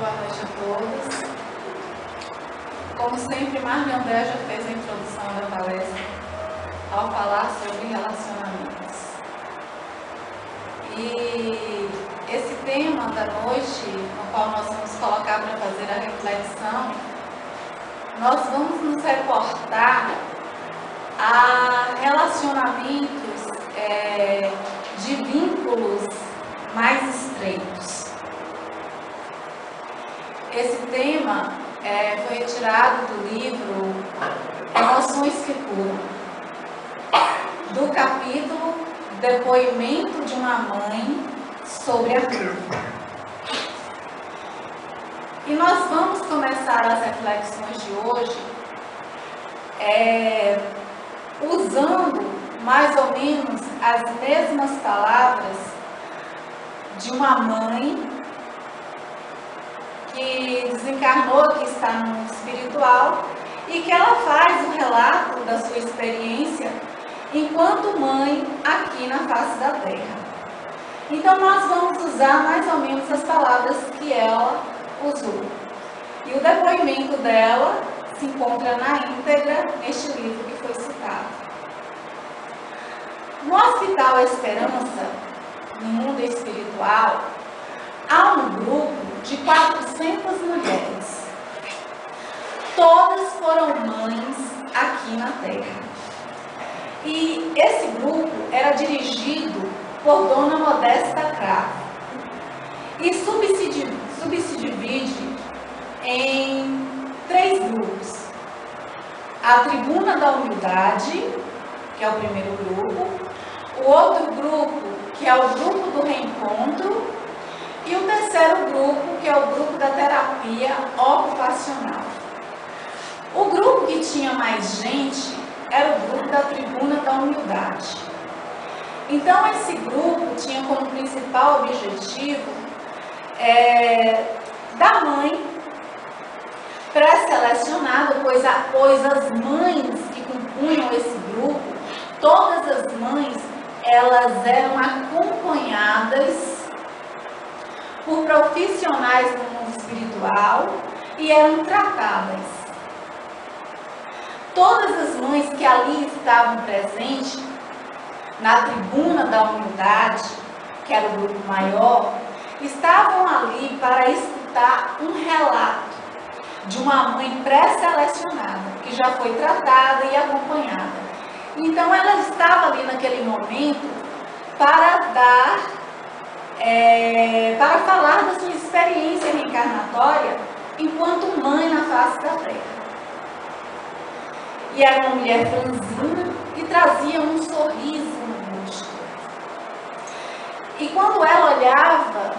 Boa noite a todos. Como sempre, Marli André já fez a introdução da palestra ao falar sobre relacionamentos. E esse tema da noite, no qual nós vamos colocar para fazer a reflexão, nós vamos nos reportar a relacionamentos de vínculos mais estreitos. Esse tema foi retirado do livro Emoções que Curam, do capítulo Depoimento de uma Mãe sobre a Dúvida. E nós vamos começar as reflexões de hoje usando mais ou menos as mesmas palavras de uma mãe que desencarnou, que está no mundo espiritual, e que ela faz um relato da sua experiência enquanto mãe aqui na face da Terra. Então nós vamos usar mais ou menos as palavras que ela usou. E o depoimento dela se encontra na íntegra neste livro que foi citado. No Hospital Esperança, no mundo espiritual, há um grupo de 400 mulheres. Todas foram mães aqui na Terra. E esse grupo era dirigido por Dona Modesta Cravo. E se divide em 3 grupos. A Tribuna da Humildade, que é o primeiro grupo. O outro grupo, que é o grupo do Reencontro. E o terceiro grupo, que é o grupo da terapia ocupacional. O grupo que tinha mais gente era o grupo da Tribuna da Humildade. Então, esse grupo tinha como principal objetivo da mãe pré-selecionada, pois as mães que compunham esse grupo, todas as mães, elas eram acompanhadas por profissionais do mundo espiritual e eram tratadas. Todas as mães que ali estavam presentes, na Tribuna da Humildade, que era o grupo maior, estavam ali para escutar um relato de uma mãe pré-selecionada, que já foi tratada e acompanhada. Então ela estava ali naquele momento para falar da sua experiência reencarnatória enquanto mãe na face da Terra. E era uma mulher franzina que trazia um sorriso no rosto. E quando ela olhava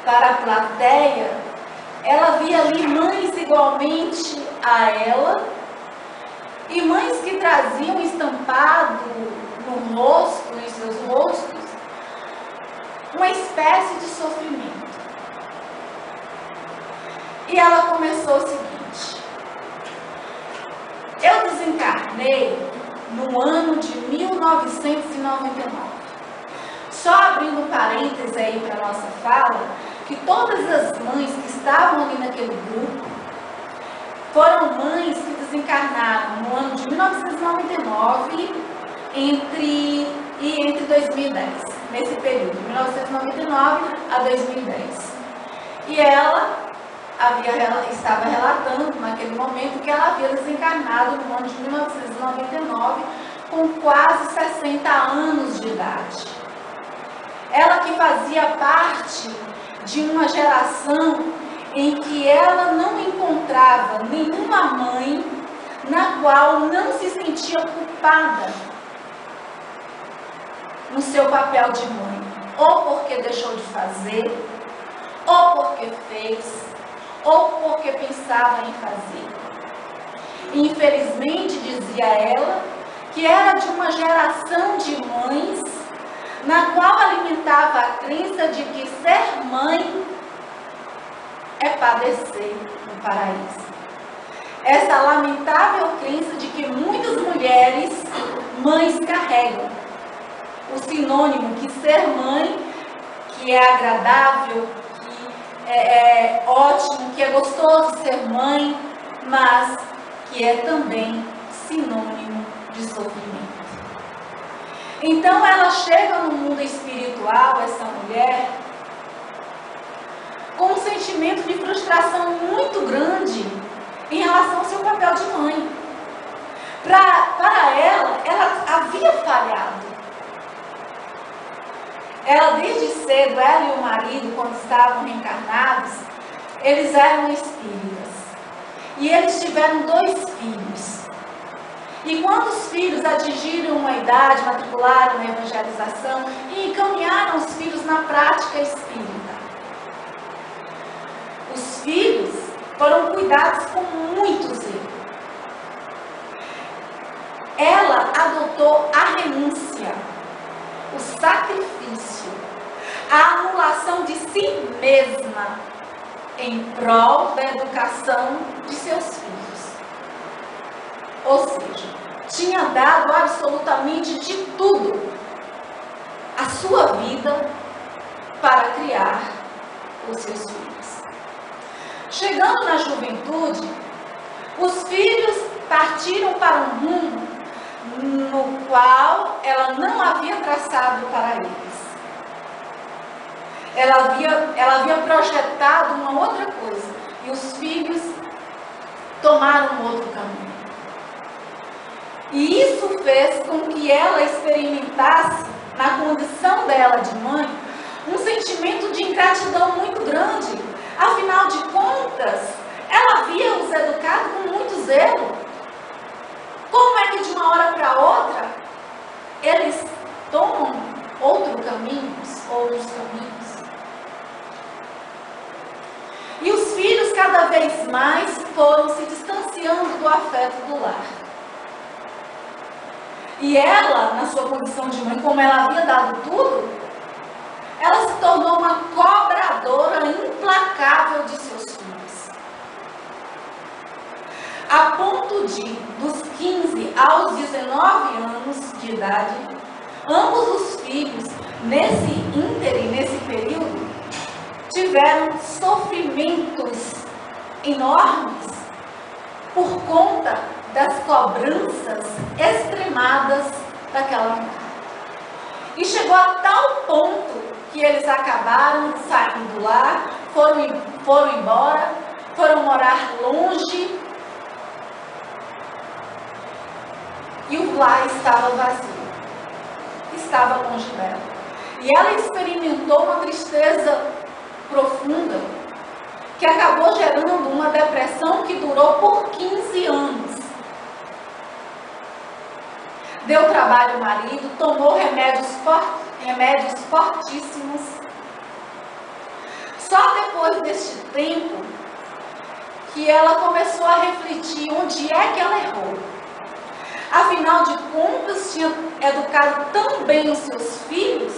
para a plateia, ela via ali mães igualmente a ela e mães que traziam estampado no rosto, em seus rostos, uma espécie de sofrimento. E ela começou o seguinte: eu desencarnei no ano de 1999. Só abrindo parênteses aí para a nossa fala, que todas as mães que estavam ali naquele grupo foram mães que desencarnaram no ano de 1999 entre 2010, nesse período, 1999 a 2010. E ela estava relatando naquele momento que ela havia desencarnado no ano de 1999 com quase 60 anos de idade. Ela que fazia parte de uma geração em que ela não encontrava nenhuma mãe na qual não se sentia culpada no seu papel de mãe, ou porque deixou de fazer, ou porque fez, ou porque pensava em fazer. E, infelizmente, dizia ela, que era de uma geração de mães na qual alimentava a crença de que ser mãe é padecer no paraíso. Essa lamentável crença de que muitas mulheres, mães, carregam. O sinônimo que ser mãe, que é agradável, ótimo, que é gostoso ser mãe, mas que é também sinônimo de sofrimento. Então ela chega no mundo espiritual, essa mulher, com um sentimento de frustração muito grande em relação ao seu papel de mãe. Para ela havia falhado. Ela, desde cedo, ela e o marido, quando estavam reencarnados, eles eram espíritas. E eles tiveram 2 filhos. E quando os filhos atingiram uma idade, matricularam na evangelização e encaminharam os filhos na prática espírita. Os filhos foram cuidados com muito zelo. Ela adotou a renúncia, o sacrifício, a anulação de si mesma em prol da educação de seus filhos. Ou seja, tinha dado absolutamente de tudo, a sua vida, para criar os seus filhos. Chegando na juventude, os filhos partiram para um rumo no qual ela não havia traçado para eles. Ela havia projetado uma outra coisa, e os filhos tomaram um outro caminho. E isso fez com que ela experimentasse, na condição dela de mãe, um sentimento de ingratidão muito grande. Afinal de contas, ela havia os educado com muito zelo. Como é que de uma hora para outra eles tomam outros caminhos? E os filhos cada vez mais foram se distanciando do afeto do lar. E ela, na sua condição de mãe, como ela havia dado tudo, ela se tornou uma cobradora implacável de seus filhos. A ponto de, dos 15 aos 19 anos de idade, ambos os filhos, nesse período, tiveram sofrimentos enormes por conta das cobranças extremadas daquela mulher. E chegou a tal ponto que eles acabaram saindo do lar, foram embora, foram morar longe, e o lar estava vazio, estava longe dela. E ela experimentou uma tristeza profunda, que acabou gerando uma depressão que durou por 15 anos. Deu trabalho ao marido, tomou remédios fortíssimos. Só depois deste tempo que ela começou a refletir onde é que ela errou. Afinal de contas, tinha educado tão bem os seus filhos,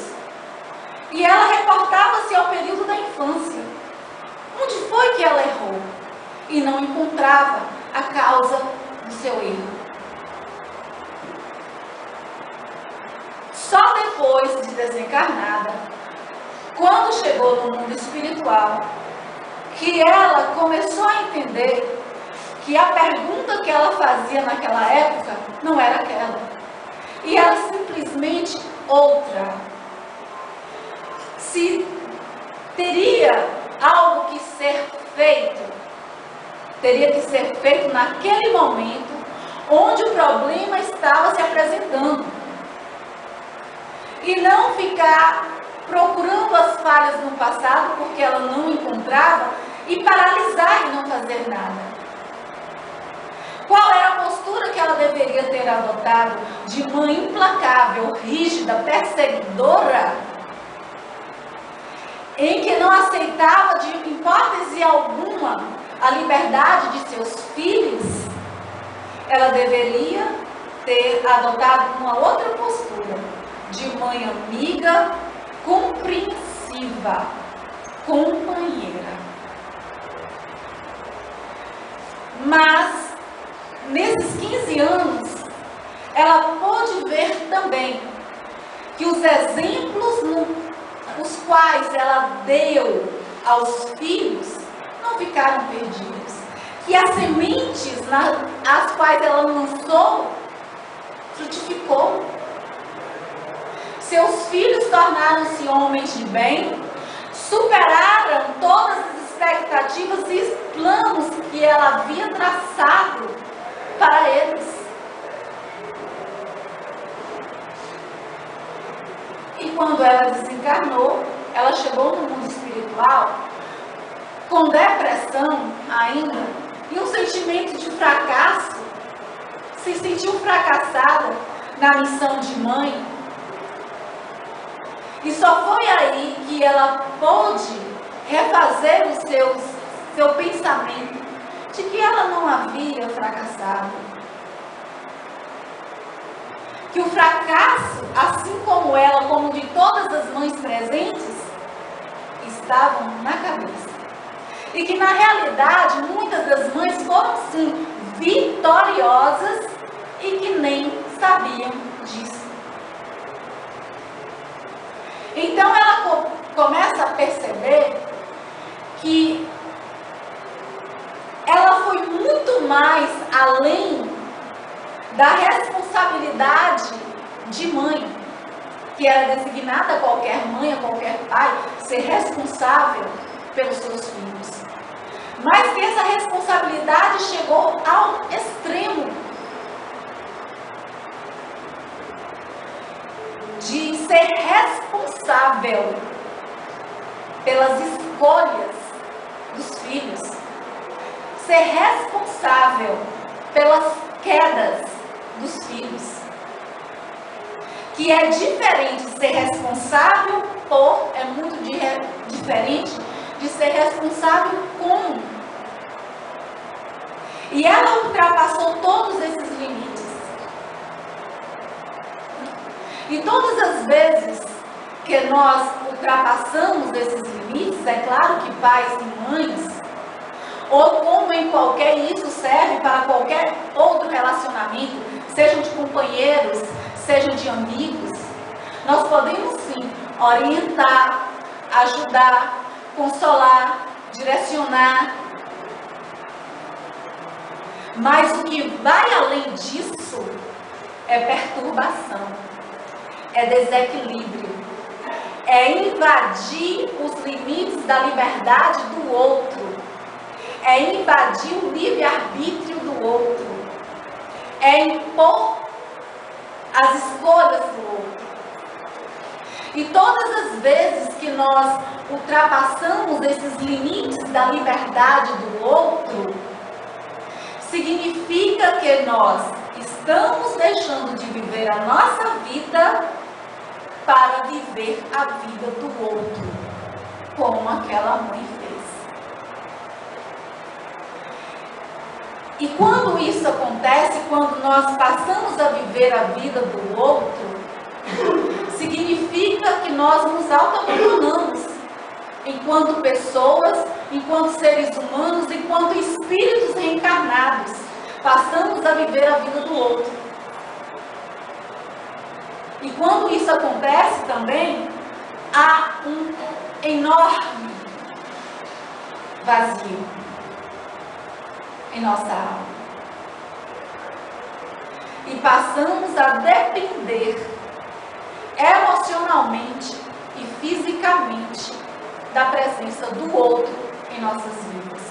e ela reportava-se ao período da infância. Onde foi que ela errou? E não encontrava a causa do seu erro. Só depois de desencarnada, quando chegou no mundo espiritual, que ela começou a entender que a pergunta que ela fazia naquela época não era aquela, e era simplesmente outra. Se teria algo que ser feito, teria que ser feito naquele momento onde o problema estava se apresentando, e não ficar procurando as falhas no passado porque ela não encontrava e paralisar e não fazer nada. Qual era a postura que ela deveria ter adotado de mãe implacável, rígida, perseguidora, em que não aceitava de hipótese alguma a liberdade de seus filhos? Ela deveria ter adotado uma outra postura, de mãe amiga, compreensiva, companheira. Mas, nesses 15 anos, ela pôde ver também que os exemplos os quais ela deu aos filhos não ficaram perdidos, que as sementes as quais ela lançou frutificou. Seus filhos tornaram-se homens de bem, superaram todas as expectativas e planos que ela havia traçado para eles. E quando ela desencarnou, ela chegou no mundo espiritual com depressão ainda e um sentimento de fracasso, se sentiu fracassada na missão de mãe. E só foi aí que ela pôde refazer o seu pensamento de que ela não havia fracassado. Que o fracasso, assim como ela, como de todas as mães presentes, estavam na cabeça. E que na realidade, muitas das mães foram sim vitoriosas e que nem sabiam disso. Então ela começa a perceber que ela foi muito mais além da responsabilidade de mãe, que era designada a qualquer mãe, a qualquer pai, ser responsável pelos seus filhos. Mas que essa responsabilidade chegou ao extremo de ser responsável pelas escolhas dos filhos, ser responsável pelas quedas dos filhos, que é diferente de ser responsável por, é muito diferente de ser responsável com. E ela ultrapassou todos esses limites. E todas as vezes que nós ultrapassamos esses limites, é claro que pais e mães, ou como em qualquer, isso serve para qualquer outro relacionamento, sejam de companheiros, sejam de amigos, nós podemos sim orientar, ajudar, consolar, direcionar. Mas o que vai além disso é perturbação, é desequilíbrio, é invadir os limites da liberdade do outro, é invadir o livre-arbítrio do outro, é impor as escolhas do outro. E todas as vezes que nós ultrapassamos esses limites da liberdade do outro, significa que nós estamos deixando de viver a nossa vida para viver a vida do outro, como aquela mãe fez. E quando isso acontece, quando nós passamos a viver a vida do outro, significa que nós nos auto-abandonamos enquanto pessoas, enquanto seres humanos, enquanto espíritos reencarnados, passamos a viver a vida do outro. E quando isso acontece também, há um enorme vazio em nossa alma. E passamos a depender emocionalmente e fisicamente da presença do outro em nossas vidas,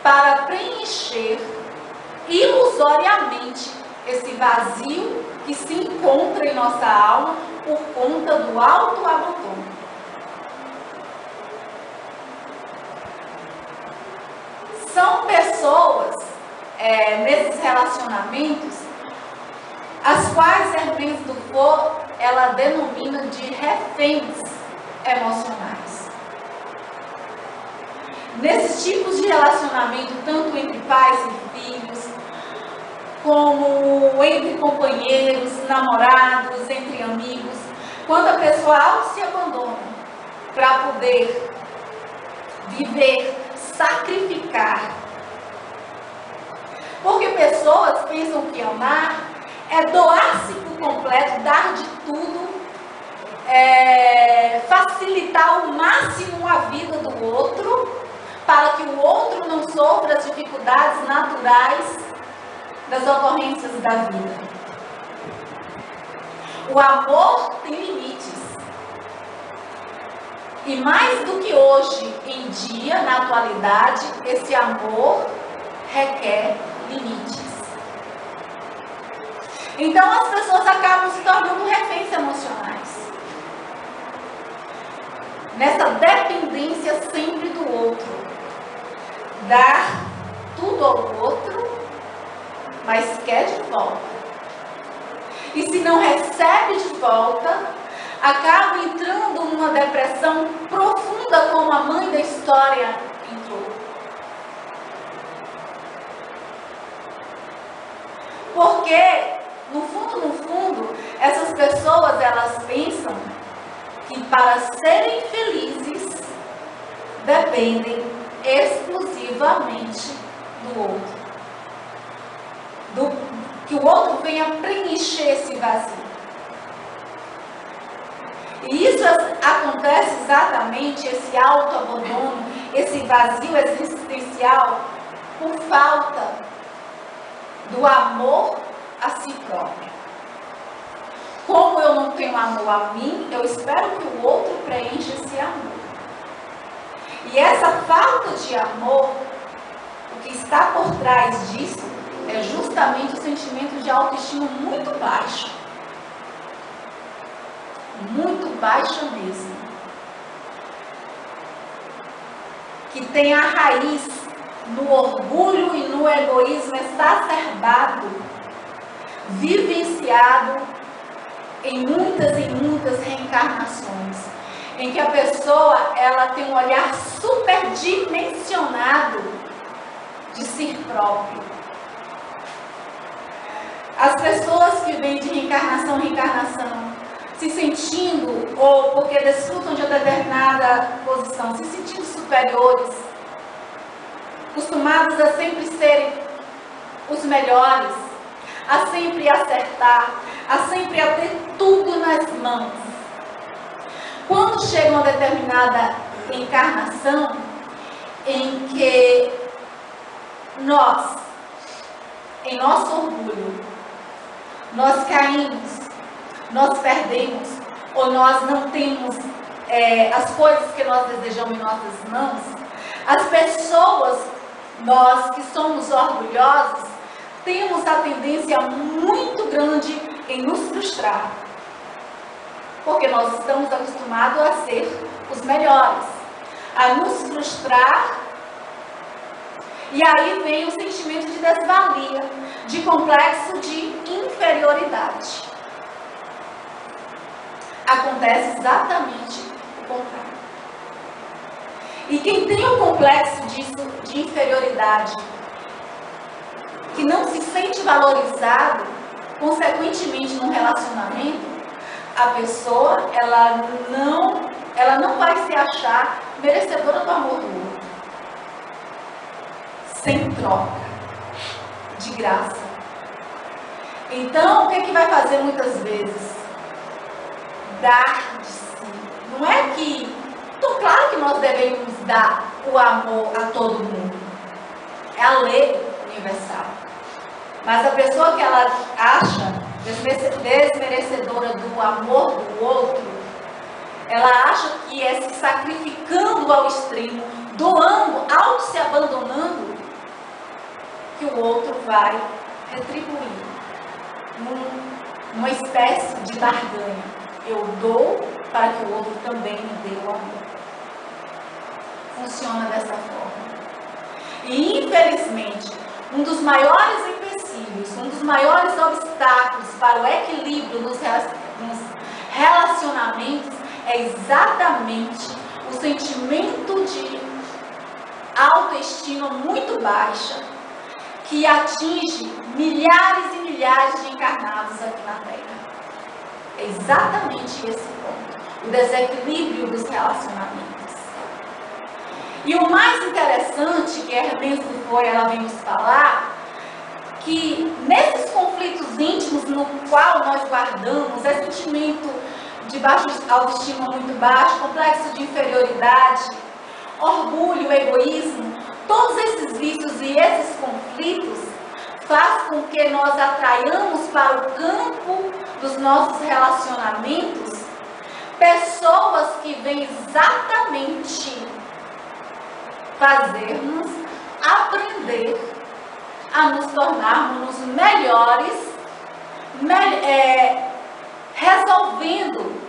para preencher ilusoriamente esse vazio que se encontra em nossa alma por conta do autoabandono. São pessoas nesses relacionamentos as quais Hermès Dufour ela denomina de reféns emocionais. Nesses tipos de relacionamento, tanto entre pais e filhos, como entre companheiros, namorados, entre amigos, quando a pessoa se abandona para poder viver, sacrificar. Porque pessoas pensam que amar é doar-se por completo, dar de tudo, facilitar ao máximo a vida do outro, para que o outro não sofra as dificuldades naturais das ocorrências da vida. O amor tem limites. E mais do que hoje em dia, na atualidade, esse amor requer limites. Então as pessoas acabam se tornando reféns emocionais. Nessa dependência sempre do outro. Dar tudo ao outro, mas quer de volta. E se não recebe de volta, acaba entrando numa depressão profunda, como a mãe da história entrou. Porque, no fundo, essas pessoas, elas pensam que para serem felizes, dependem exclusivamente do outro. Que o outro venha preencher esse vazio. E isso acontece exatamente, esse autoabandono, esse vazio existencial, por falta do amor a si próprio. Como eu não tenho amor a mim, eu espero que o outro preencha esse amor. E essa falta de amor, o que está por trás disso, é justamente o sentimento de autoestima muito baixo. Muito baixa mesmo. Que tem a raiz no orgulho e no egoísmo exacerbado, vivenciado em muitas reencarnações, em que a pessoa ela tem um olhar superdimensionado de si próprio. As pessoas que vêm de reencarnação em reencarnação, se sentindo, ou porque desfrutam de uma determinada posição, se sentindo superiores, acostumados a sempre serem os melhores, a sempre acertar, a sempre a ter tudo nas mãos. Quando chega uma determinada encarnação em que nós, em nosso orgulho, nós caímos, nós perdemos, ou nós não temos as coisas que nós desejamos em nossas mãos, as pessoas, nós que somos orgulhosos, temos a tendência muito grande em nos frustrar, porque nós estamos acostumados a ser os melhores, a nos frustrar, e aí vem o sentimento de desvalia, de complexo de inferioridade. Acontece exatamente o contrário. E quem tem um complexo disso, de inferioridade, que não se sente valorizado, consequentemente num relacionamento, a pessoa ela não vai se achar merecedora do amor do outro. Sem troca, de graça. Então, o que é que vai fazer muitas vezes? Dar de si. Não é que... Então, claro que nós devemos dar o amor a todo mundo. É a lei universal. Mas a pessoa que ela acha desmerecedora do amor do outro, ela acha que é se sacrificando ao extremo, doando, auto se abandonando, que o outro vai retribuir numa espécie de barganha. Eu dou para que o outro também me dê o amor. Funciona dessa forma. E infelizmente, um dos maiores empecilhos, um dos maiores obstáculos para o equilíbrio nos relacionamentos é exatamente o sentimento de autoestima muito baixa, que atinge milhares e milhares de encarnados aqui na Terra. É exatamente esse ponto, o desequilíbrio dos relacionamentos. E o mais interessante que a Hermès Dufour ela vem nos falar, que nesses conflitos íntimos no qual nós guardamos, é sentimento de baixa autoestima muito baixo, complexo de inferioridade, orgulho, egoísmo, todos esses vícios e esses conflitos faz com que nós atraiamos para o campo dos nossos relacionamentos pessoas que vêm exatamente fazer-nos aprender a nos tornarmos melhores, resolvendo,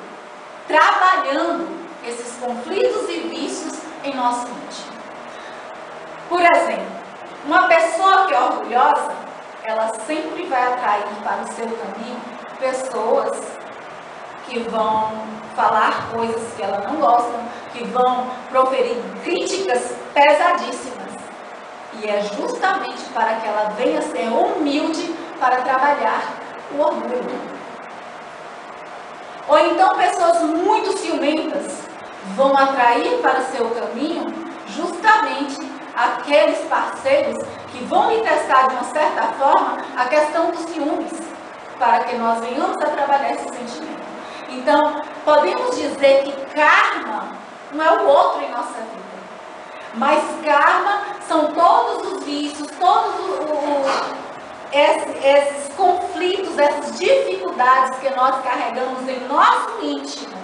trabalhando esses conflitos e vícios em nosso íntimo. Por exemplo, uma pessoa que é orgulhosa, ela sempre vai atrair para o seu caminho pessoas que vão falar coisas que ela não gosta, que vão proferir críticas pesadíssimas. E é justamente para que ela venha ser humilde para trabalhar o orgulho. Ou então pessoas muito ciumentas vão atrair para o seu caminho justamente aqueles parceiros que vão lhe testar de uma certa forma a questão dos ciúmes, para que nós venhamos a trabalhar esse sentimento. Então, podemos dizer que karma não é o outro em nossa vida, mas karma são todos os vícios, todos esses conflitos, essas dificuldades que nós carregamos em nosso íntimo,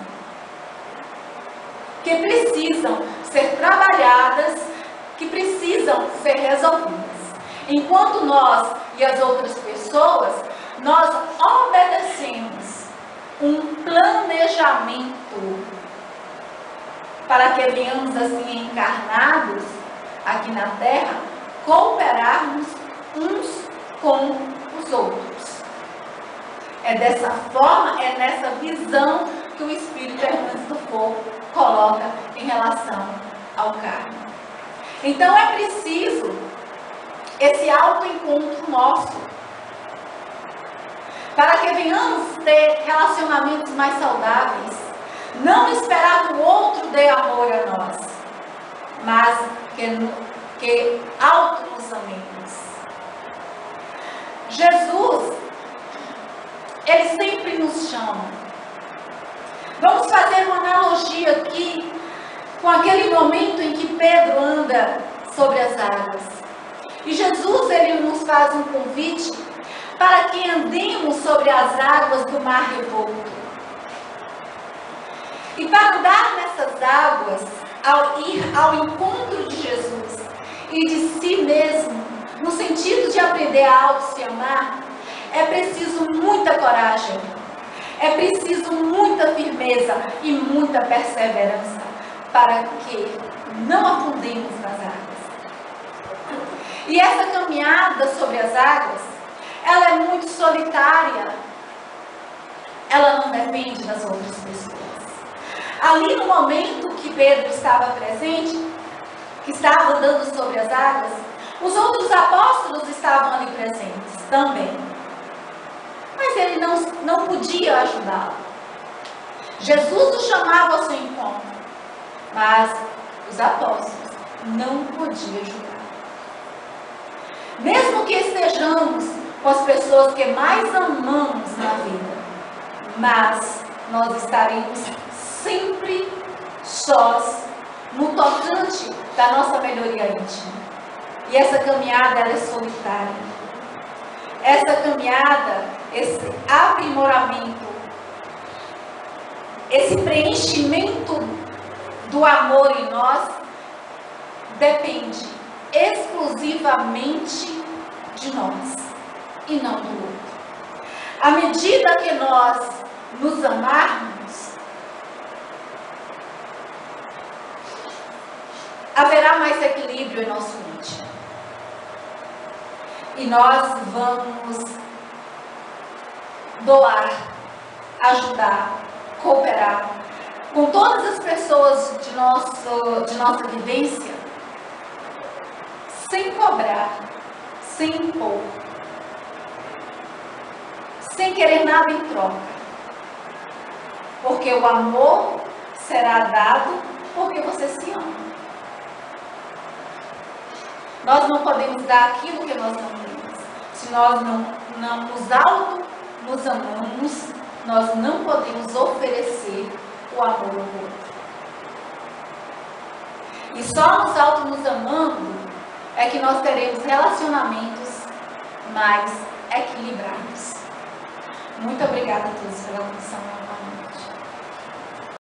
que precisam ser trabalhadas, que precisam ser resolvidas. Enquanto nós e as outras pessoas, nós obedecemos um planejamento para que venhamos assim encarnados aqui na Terra, cooperarmos uns com os outros. É dessa forma, é nessa visão que o Espírito Hernandes do Fogo coloca em relação ao karma. Então é preciso esse autoencontro nosso, para que venhamos ter relacionamentos mais saudáveis, não esperar que o outro dê amor a nós, mas que auto nos amemos. Jesus, Ele sempre nos chama. Vamos fazer uma analogia aqui com aquele momento em que Pedro anda sobre as águas. E Jesus, Ele nos faz um convite para que andemos sobre as águas do mar revolto. E para andar nessas águas, ao ir ao encontro de Jesus e de si mesmo, no sentido de aprender a auto-se amar, é preciso muita coragem, é preciso muita firmeza e muita perseverança para que não afundemos nas águas. E essa caminhada sobre as águas, ela é muito solitária, ela não depende das outras pessoas. Ali no momento que Pedro estava presente, que estava andando sobre as águas, os outros apóstolos estavam ali presentes também. Mas ele não podia ajudá-lo. Jesus o chamava ao seu encontro, mas os apóstolos não podiam ajudar. Mesmo que estejamos com as pessoas que mais amamos na vida, mas nós estaremos sempre sós no tocante da nossa melhoria íntima. E essa caminhada, ela é solitária. Essa caminhada, esse aprimoramento, esse preenchimento do amor em nós, depende exclusivamente de nós e não do outro. À medida que nós nos amarmos, haverá mais equilíbrio em nosso íntimo. E nós vamos doar, ajudar, cooperar com todas as pessoas de nossa vivência, sem cobrar, sem impor, sem querer nada em troca. Porque o amor será dado porque você se ama. Nós não podemos dar aquilo que nós não temos. Se nós não nos amamos, nós não podemos oferecer o amor ao outro. E só nos amando é que nós teremos relacionamentos mais equilibrados. Muito obrigada a todos pela atenção.